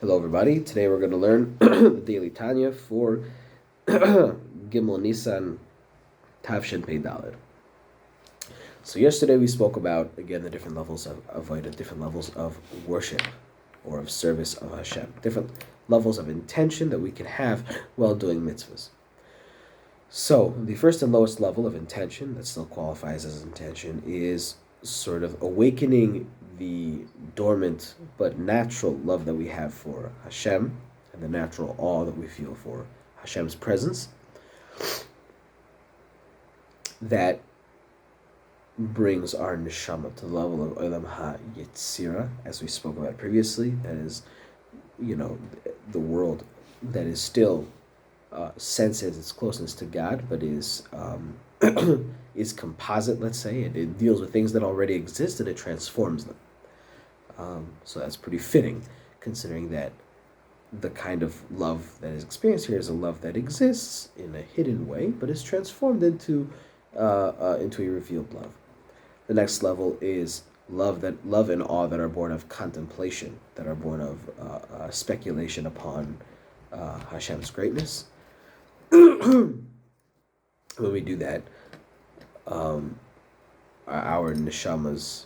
Hello, everybody. Today we're going to learn the daily Tanya for Gimel Nissan Tavshin Pei Daled. So yesterday we spoke about, again, the different levels of avodah, different levels of worship or of service of Hashem, different levels of intention that we can have while doing mitzvahs. So the first and lowest level of intention that still qualifies as intention is sort of awakening the dormant but natural love that we have for Hashem and the natural awe that we feel for Hashem's presence. That brings our neshama to the level of Olam HaYetzira, as we spoke about previously. That is, the world that is still senses its closeness to God, but is is composite, let's say. It deals with things that already exist and it transforms them. So that's pretty fitting, considering that the kind of love that is experienced here is a love that exists in a hidden way, but is transformed into a revealed love. The next level is love and awe that are born of contemplation, that are born of speculation upon Hashem's greatness. When we do that, our neshamas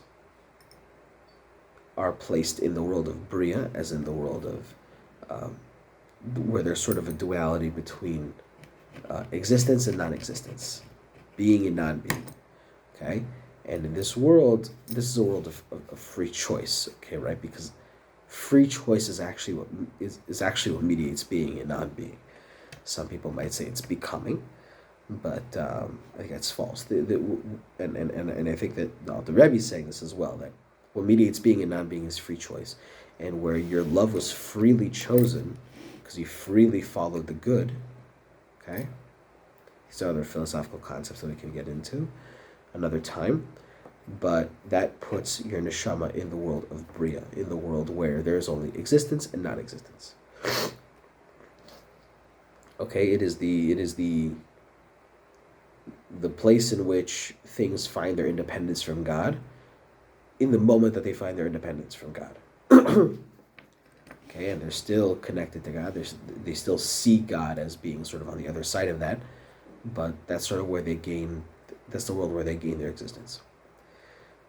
are placed in the world of Bria, as in the world of where there's sort of a duality between existence and non-existence, being and non-being. Okay, and in this world, this is a world of free choice. Okay, right? Because free choice is actually what mediates being and non-being. Some people might say it's becoming, but I think that's false. And I think that the Rebbe is saying this as well, that what mediates being and non-being is free choice. And where your love was freely chosen, because you freely followed the good, okay? These are other philosophical concepts that we can get into another time. But that puts your neshama in the world of Bria, in the world where there is only existence and non-existence. Okay, it is the place in which things find their independence from God in the moment that they find their independence from God. Okay, and they're still connected to God. They still see God as being sort of on the other side of that, but that's sort of where that's the world where they gain their existence.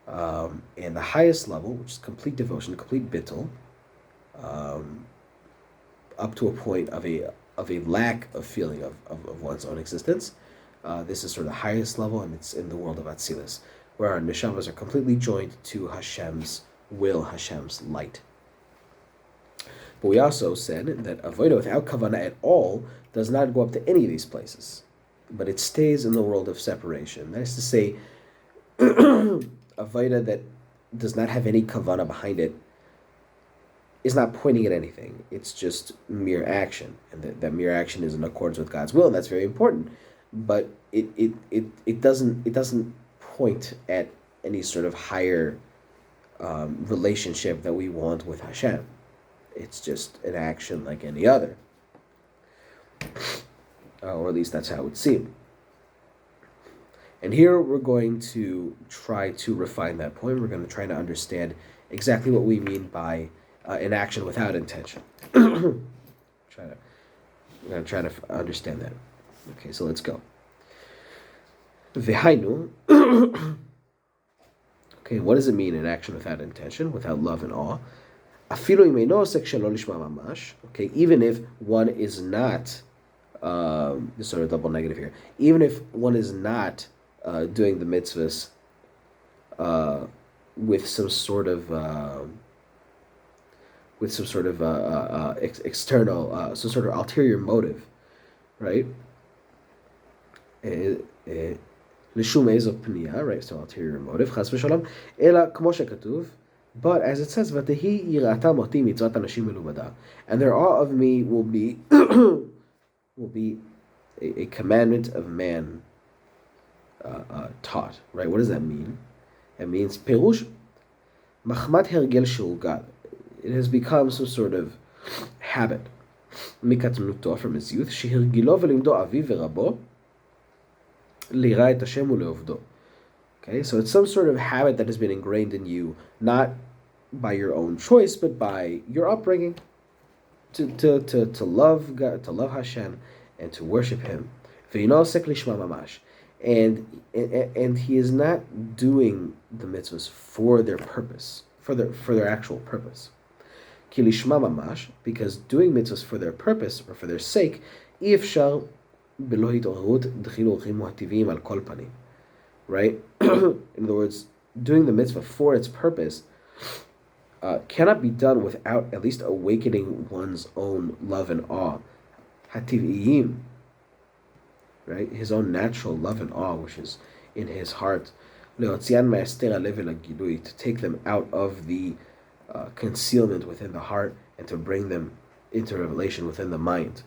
And the highest level, which is complete devotion, complete bittul, up to a point of a lack of feeling of one's own existence. This is sort of the highest level, and it's in the world of Atzilus, where our neshamas are completely joined to Hashem's will, Hashem's light. But we also said that avodah without kavanah at all does not go up to any of these places, but it stays in the world of separation. That is to say, avodah that does not have any kavanah behind it is not pointing at anything. It's just mere action, and that mere action is in accordance with God's will, and that's very important. But it doesn't point at any sort of higher relationship that we want with Hashem. It's just an action like any other, or at least that's how it would seem. And here we're going to try to refine that point. We're going to try to understand exactly what we mean by an action without intention. We're going to try to understand that. Okay, so let's go. V'hainu. Okay, what does it mean, an action without intention, without love and awe? Afilu imeino osek shelo lishma mamash. Okay, even if one is not, this sort of double negative here. Even if one is not doing the mitzvahs with some sort of external, some sort of ulterior motive, right? Lishum ezo pniya, right? So ulterior motive, chas v'shalom. Ela kmo shekatuv. But as it says, "V'tehi yirata moti mitzvot anashim melubada," and their awe of me will be a commandment of man taught. Right? What does that mean? It means perush machmat hergel shulgal. It has become some sort of habit. Mikatnuto, from his youth, shehirgilo v'limdo aviv v'rabo lira et Hashem uleovdo. Okay, so it's some sort of habit that has been ingrained in you, not by your own choice, but by your upbringing. to love God, to love Hashem, and to worship Him. And he is not doing the mitzvahs for their purpose, for their actual purpose. Kilishma mamash, because doing mitzvahs for their purpose or for their sake, right? In other words, doing the mitzvah for its purpose cannot be done without at least awakening one's own love and awe. Hativiyim, right? His own natural love and awe, which is in his heart. To take them out of the concealment within the heart and to bring them into revelation within the mind.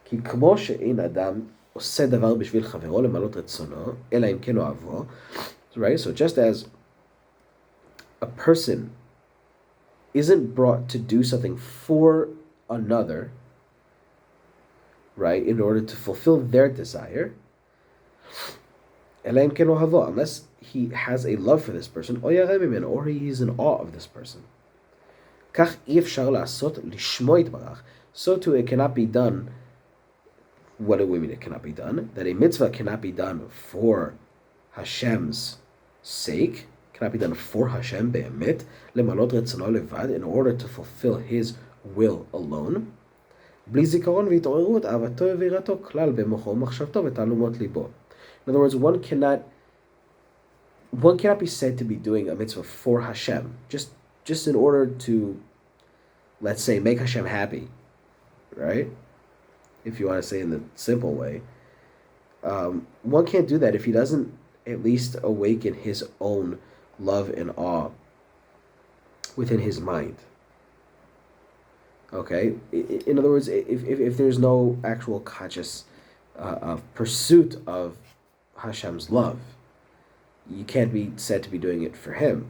כי כמו שאין אדם עושה דבר בשביל חברו למלות רצונו, אלא אם כן אוהבו, right? So just as a person isn't brought to do something for another, right, in order to fulfill their desire, אלא אם כן אוהבו, unless he has a love for this person, או ירא ממנו, or he is in awe of this person. כך אי אפשר לעשות לשמו יתברך. So too it cannot be done. What do we mean it cannot be done? That a mitzvah cannot be done for Hashem's sake, cannot be done for Hashem be'emet, lemalot retzono levad, in order to fulfill His will alone. בלי זיכרון והתעוררות אהבתו ויראתו כלל במוחו ומחשבתו ותעלומות ליבו. In other words, one cannot be said to be doing a mitzvah for Hashem, just in order to, let's say, make Hashem happy, right? If you want to say in the simple way, one can't do that if he doesn't at least awaken his own love and awe within his mind. Okay? In other words, if there's no actual conscious pursuit of Hashem's love, you can't be said to be doing it for Him.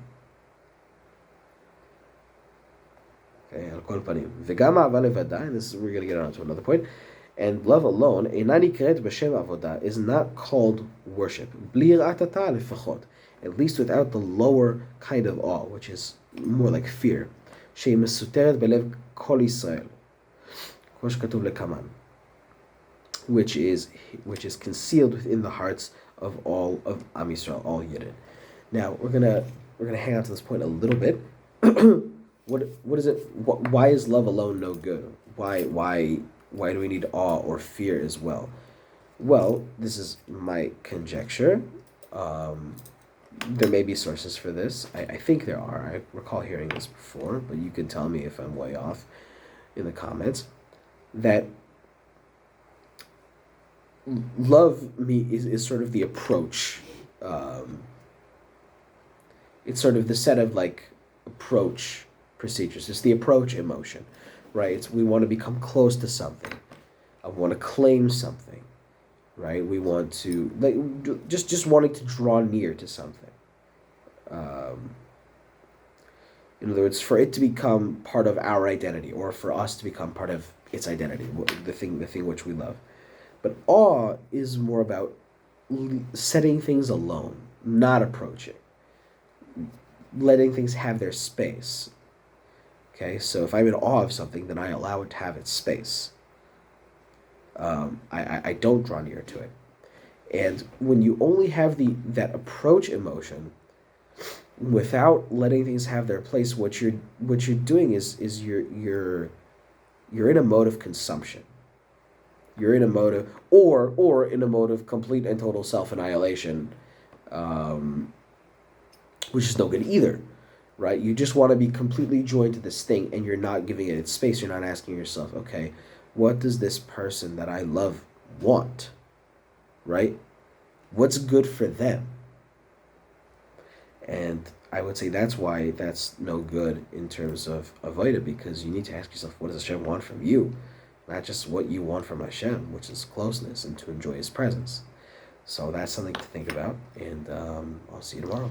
Okay, על כל פנים. וגם אהבה לבדה, and this is, we're going to get on to another point, and love alone, אינה נקראת בשם עבודה, is not called worship. בלי יראת התא לפחות, at least without the lower kind of awe, which is more like fear. שהיא מסותרת בלב כל ישראל, כמו שכתוב לקמן, which is concealed within the hearts of all of Am Yisrael, all Yidden. Now we're gonna hang on to this point a little bit. What is it? Why is love alone no good? Why do we need awe or fear as well? Well, this is my conjecture. There may be sources for this. I think there are. I recall hearing this before, but you can tell me if I'm way off in the comments. That love is sort of the approach. It's sort of the set of like approach procedures. It's the approach emotion, right? We want to become close to something. I want to claim something, right? We want to just wanting to draw near to something. In other words, for it to become part of our identity, or for us to become part of its identity, the thing which we love. But awe is more about setting things alone, not approaching, letting things have their space. Okay, so if I'm in awe of something, then I allow it to have its space. I don't draw near to it. And when you only have that approach emotion, without letting things have their place, what you're doing is you're in a mode of consumption. You're in a mode of, or in a mode of complete and total self-annihilation, which is no good either, right? You just want to be completely joined to this thing, and you're not giving it its space. You're not asking yourself, okay, what does this person that I love want, right? What's good for them? And I would say that's why that's no good in terms of avodah, because you need to ask yourself, what does Hashem want from you? Not just what you want from Hashem, which is closeness and to enjoy His presence. So that's something to think about, and I'll see you tomorrow.